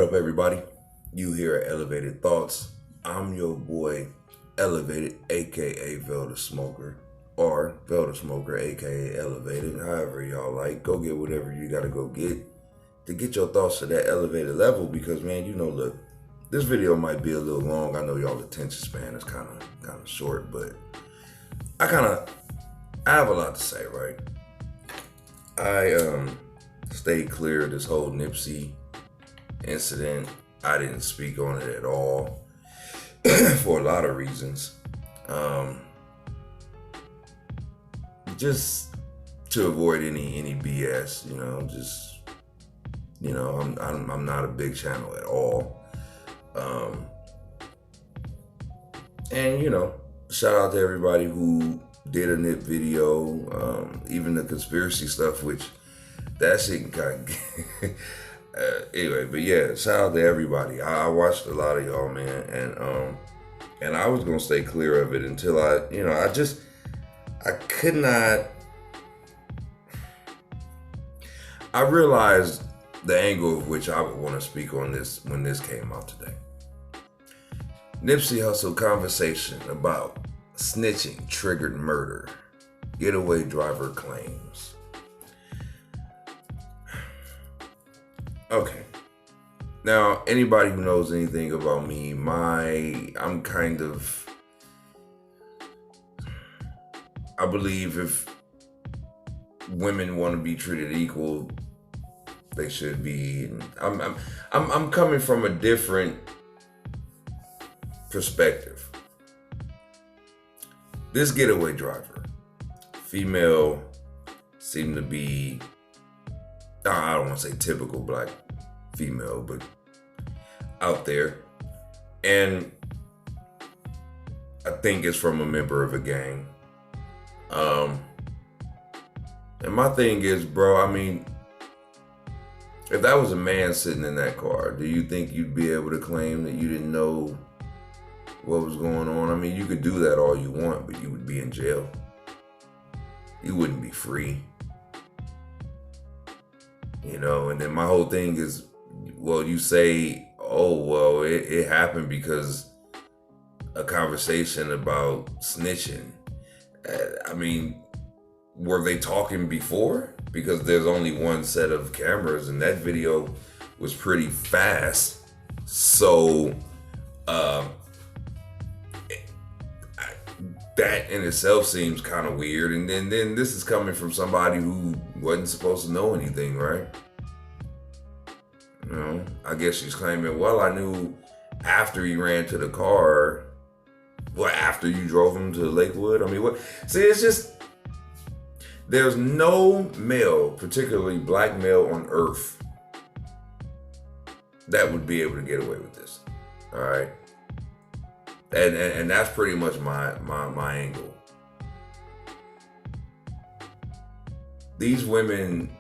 up, everybody? You hear Elevated Thoughts. I'm your boy, Elevated, aka Velda Smoker, or Velda Smoker, aka Elevated. However y'all like, go get whatever you gotta go get to get your thoughts to that elevated level. Because man, look, this video might be a little long. I know y'all attention span is kind of short, but I have a lot to say, right? I stayed clear of this whole Nipsey incident. I didn't speak on it at all for a lot of reasons. Just to avoid any BS, I'm not a big channel at all. And shout out to everybody who did a Nip video, even the conspiracy stuff, which that shit can kind of anyway, but yeah, shout out to everybody. I watched a lot of y'all, man, and I was gonna stay clear of it until I could not. I realized the angle of which I would want to speak on this when this came out today. Nipsey Hussle conversation about snitching triggered murder. Getaway driver claims. Okay. Now, anybody who knows anything about me, I believe if women want to be treated equal, they should be. I'm coming from a different perspective. This getaway driver, female, seemed to be, I don't want to say typical black female, but out there. And I think it's from a member of a gang. And my thing is, bro, if that was a man sitting in that car, do you think you'd be able to claim that you didn't know what was going on? You could do that all you want, but you would be in jail. You wouldn't be free. And then my whole thing is, well, you say, oh, well, it happened because a conversation about snitching. Were they talking before? Because there's only one set of cameras and that video was pretty fast. So, that in itself seems kind of weird. And then this is coming from somebody who wasn't supposed to know anything, right? I guess she's claiming, well, I knew after he ran to the car. Well, after you drove him to Lakewood? What? See, it's just, there's no male, particularly black male on earth, that would be able to get away with this. All right? And that's pretty much my angle. These women,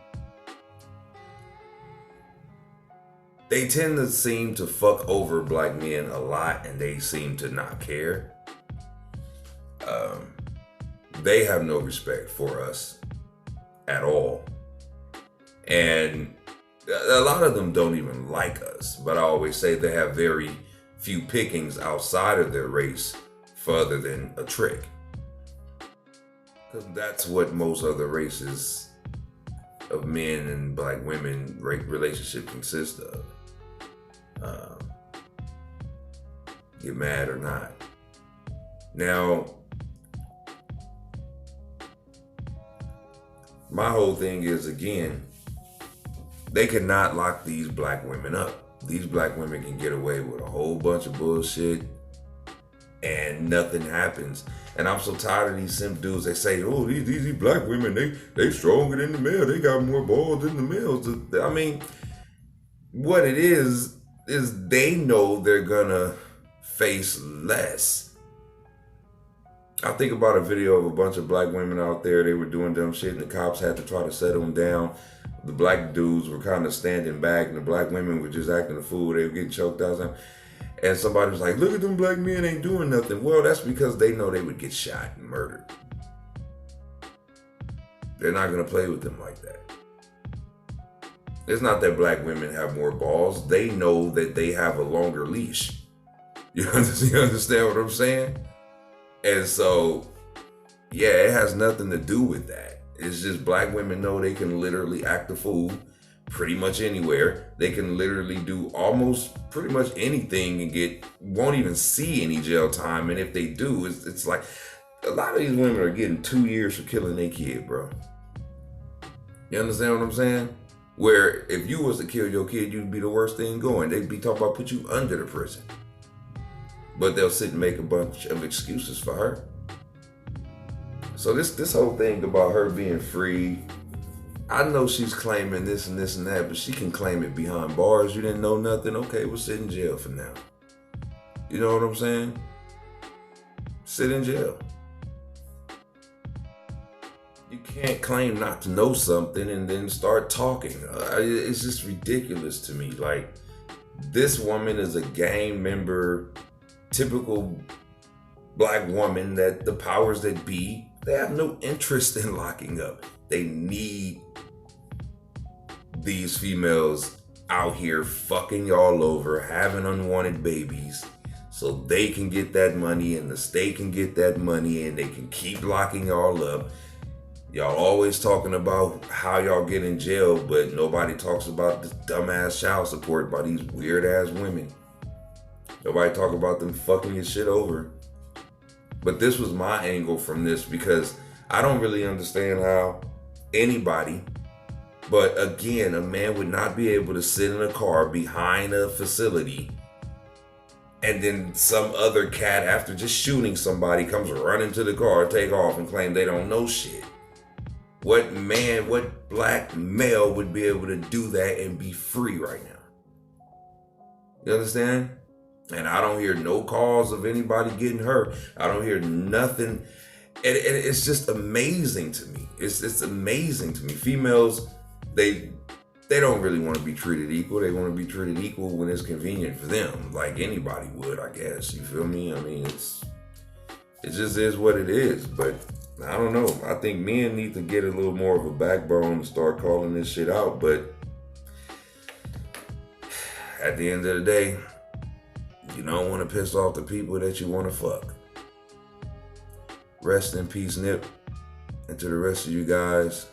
they tend to seem to fuck over black men a lot, and they seem to not care. They have no respect for us at all. And a lot of them don't even like us. But I always say they have very few pickings outside of their race for other than a trick. Because that's what most other races of men and black women relationship consist of. Get mad or not. Now, my whole thing is, again, they cannot lock these black women up. These black women can get away with a whole bunch of bullshit and nothing happens. And I'm so tired of these simp dudes. They say, oh, these black women, they stronger than the male. They got more balls than the males. What it is they know they're gonna face less. I think about a video of a bunch of black women out there. They were doing dumb shit and the cops had to try to settle them down. The black dudes were kind of standing back and the black women were just acting a fool. They were getting choked out. And somebody was like, look at them black men ain't doing nothing. Well, that's because they know they would get shot and murdered. They're not going to play with them like that. It's not that black women have more balls. They know that they have a longer leash. You understand what I'm saying? And so, yeah, it has nothing to do with that. It's just black women know they can literally act a fool pretty much anywhere. They can literally do almost pretty much anything and won't even see any jail time. And if they do, it's like a lot of these women are getting 2 years for killing their kid, bro. You understand what I'm saying? Where if you was to kill your kid, you'd be the worst thing going. They'd be talking about put you under the prison. But they'll sit and make a bunch of excuses for her. So this whole thing about her being free, I know she's claiming this and this and that, but she can claim it behind bars. You didn't know nothing? Okay, we'll sit in jail for now. You know what I'm saying? Sit in jail. You can't claim not to know something and then start talking. It's just ridiculous to me. Like, this woman is a gang member, typical black woman that the powers that be, they have no interest in locking up. They need these females out here fucking y'all over, having unwanted babies, so they can get that money and the state can get that money and they can keep locking y'all up. Y'all always talking about how y'all get in jail, but nobody talks about this dumbass child support by these weird ass women. Nobody talk about them fucking your shit over. But this was my angle from this because I don't really understand how anybody, but again, a man would not be able to sit in a car behind a facility and then some other cat, after just shooting somebody, comes running to the car, take off and claim they don't know shit. What black male would be able to do that and be free right now? You understand? And I don't hear no calls of anybody getting hurt. I don't hear nothing. And it's just amazing to me. It's amazing to me. Females, they don't really want to be treated equal. They want to be treated equal when it's convenient for them, like anybody would, I guess. You feel me? I mean, it just is what it is. But I don't know. I think men need to get a little more of a backbone and start calling this shit out. But at the end of the day, you don't want to piss off the people that you want to fuck. Rest in peace, Nip. And to the rest of you guys,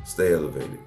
stay elevated.